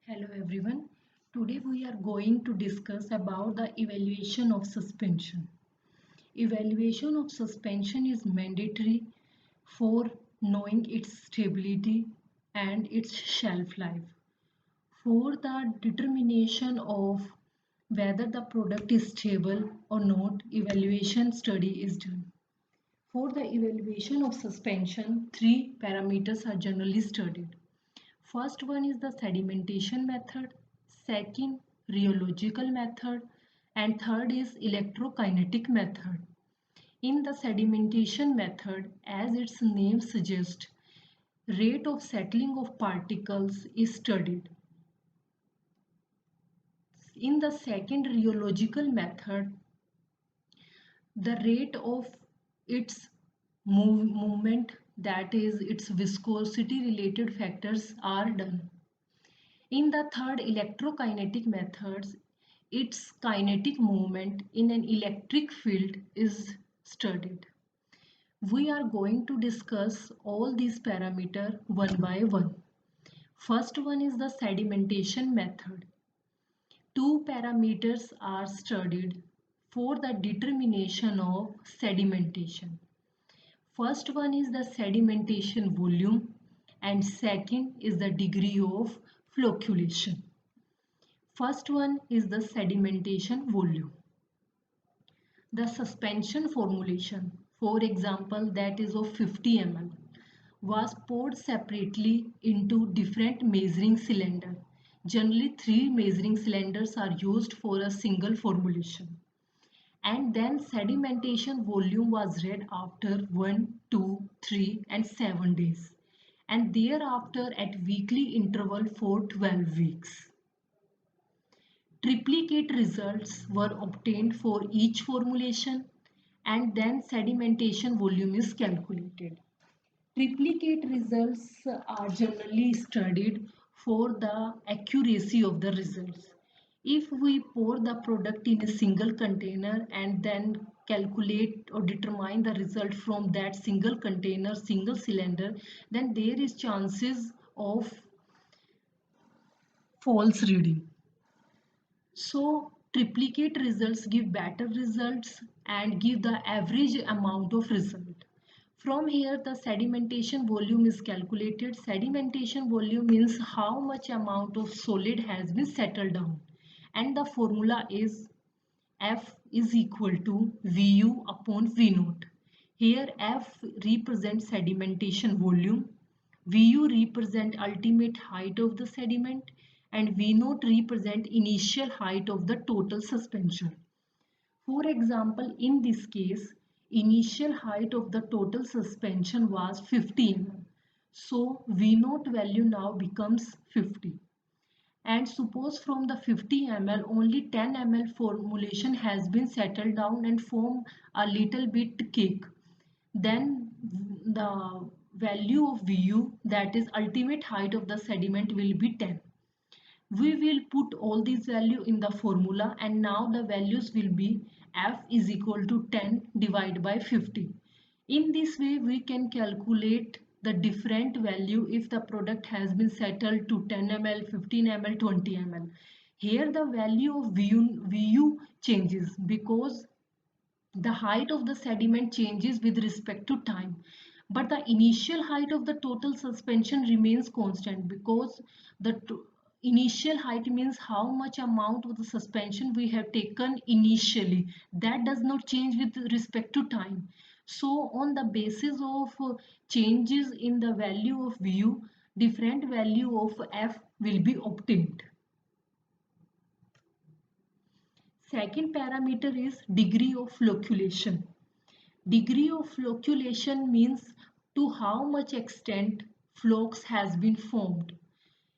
Hello everyone. Today we are going to discuss about the evaluation of suspension. Evaluation of suspension is mandatory for knowing its stability and its shelf life. For the determination of whether the product is stable or not, evaluation study is done. For the evaluation of suspension, three parameters are generally studied. First one is the sedimentation method, second rheological method, and third is electrokinetic method. In the sedimentation method, as its name suggests, rate of settling of particles is studied. In the second rheological method, the rate of its movement, that is its viscosity related factors, are done. In the third electrokinetic methods, its kinetic movement in an electric field is studied. We are going to discuss all these parameters one by one. First one is the sedimentation method. Two parameters are studied for the determination of sedimentation. First one is the sedimentation volume and second is the degree of flocculation. First one is the sedimentation volume. The suspension formulation, for example, that is of 50 ml, was poured separately into different measuring cylinders. Generally, 3 measuring cylinders are used for a single formulation. And then sedimentation volume was read after 1, 2, 3 and 7 days, and thereafter at weekly interval for 12 weeks. Triplicate results were obtained for each formulation and then sedimentation volume is calculated. Triplicate results are generally studied for the accuracy of the results. If we pour the product in a single container and then calculate or determine the result from that single container, single cylinder, then there is chances of false reading. So triplicate results give better results and give the average amount of result. From here the sedimentation volume is calculated. Sedimentation volume means how much amount of solid has been settled down, and the formula is F is equal to Vu upon V naught. Here F represents sedimentation volume, Vu represent ultimate height of the sediment, and V naught represent initial height of the total suspension. For example, in this case, initial height of the total suspension was 50 mm. So V naught value now becomes 50. And suppose from the 50 ml only 10 ml formulation has been settled down and form a little bit cake, then the value of Vu, that is ultimate height of the sediment, will be 10. We will put all these value in the formula and now the values will be F is equal to 10 divided by 50. In this way we can calculate the different value if the product has been settled to 10 ml, 15 ml, 20 ml. Here the value of Vu changes because the height of the sediment changes with respect to time, but the initial height of the total suspension remains constant because the initial height means how much amount of the suspension we have taken initially. That does not change with respect to time. So on the basis of changes in the value of Vu, different value of F will be obtained. Second parameter is degree of flocculation. Degree of flocculation means to how much extent flocks has been formed.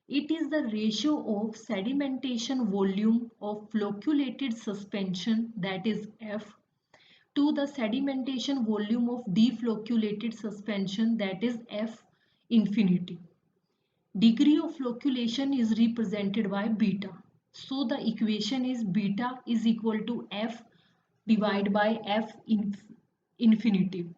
It is the ratio of sedimentation volume of flocculated suspension, that is F, to the sedimentation volume of deflocculated suspension, that is F infinity. Degree of flocculation is represented by beta. So the equation is beta is equal to F divided by F infinity.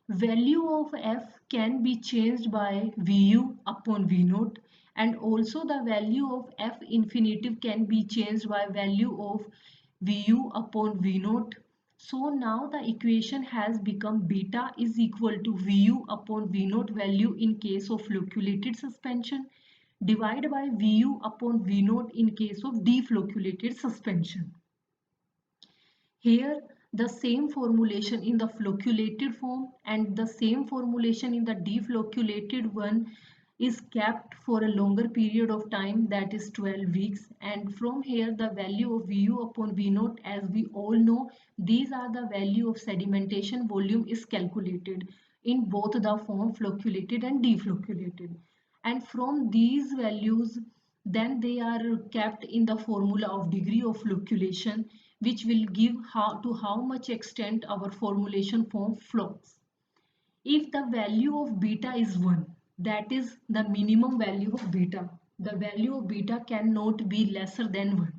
Value of F can be changed by Vu upon V naught, And also the value of F infinitive can be changed by value of Vu upon V naught. So now the equation has become beta is equal to Vu upon V naught value in case of flocculated suspension divided by Vu upon V naught in case of deflocculated suspension. Here the same formulation in the flocculated form and the same formulation in the deflocculated one is kept for a longer period of time, that is 12 weeks, and from here the value of Vu upon V naught, as we all know, these are the value of sedimentation volume is calculated in both the form flocculated and deflocculated, and from these values then they are kept in the formula of degree of flocculation, which will give how much extent our formulation form flocks. If the value of beta is 1, that is the minimum value of beta, the value of beta cannot be lesser than 1.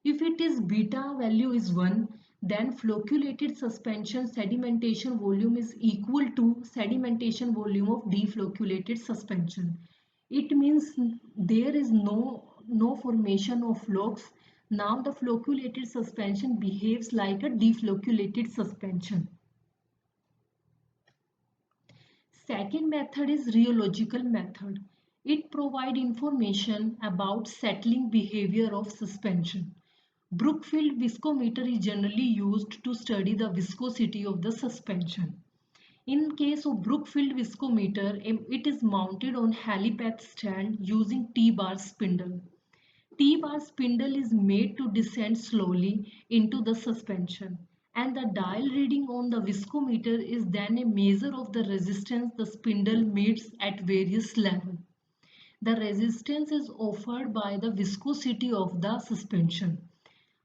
If it is beta value is 1, then flocculated suspension sedimentation volume is equal to sedimentation volume of deflocculated suspension. It means there is no formation of flocks. Now the flocculated suspension behaves like a deflocculated suspension. Second method is rheological method. It provides information about settling behavior of suspension. Brookfield viscometer is generally used to study the viscosity of the suspension. In case of Brookfield viscometer, it is mounted on helipath stand using T-bar spindle. T-bar spindle is made to descend slowly into the suspension, and the dial reading on the viscometer is then a measure of the resistance the spindle meets at various levels. The resistance is offered by the viscosity of the suspension.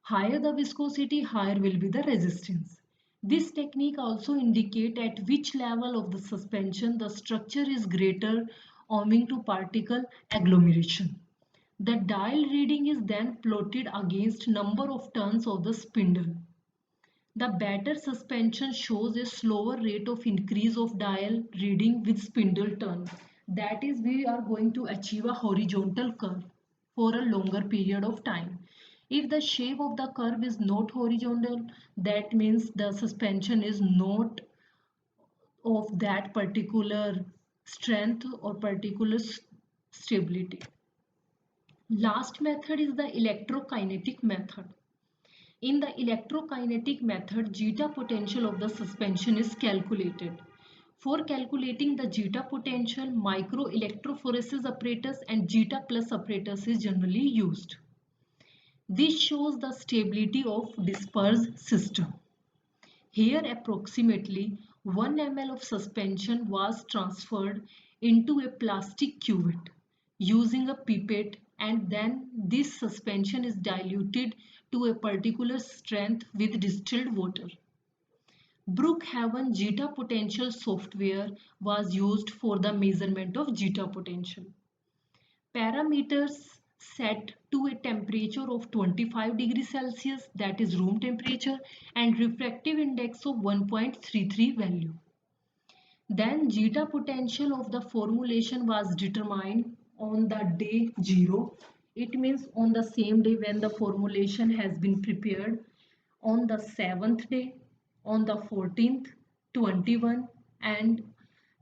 Higher the viscosity, higher will be the resistance. This technique also indicates at which level of the suspension the structure is greater owing to particle agglomeration. The dial reading is then plotted against number of turns of the spindle. The better suspension shows a slower rate of increase of dial reading with spindle turn. That is, we are going to achieve a horizontal curve for a longer period of time. If the shape of the curve is not horizontal, that means the suspension is not of that particular strength or particular stability. Last method is the electrokinetic method. In the electrokinetic method, zeta potential of the suspension is calculated. For calculating the zeta potential, microelectrophoresis apparatus and zeta plus apparatus is generally used. This shows the stability of dispersed system. Here approximately 1 ml of suspension was transferred into a plastic cuvette using a pipette, and then this suspension is diluted to a particular strength with distilled water. Brookhaven zeta potential software was used for the measurement of zeta potential. Parameters set to a temperature of 25 degrees Celsius, that is room temperature, and refractive index of 1.33 value. Then zeta potential of the formulation was determined on the day 0. It means on the same day when the formulation has been prepared, on the 7th day, on the 14th, 21, and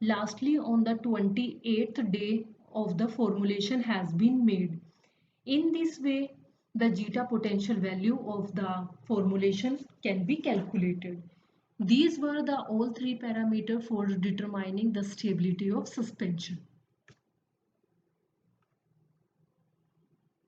lastly on the 28th day of the formulation has been made. In this way, the zeta potential value of the formulation can be calculated. These were the all three parameters for determining the stability of suspension.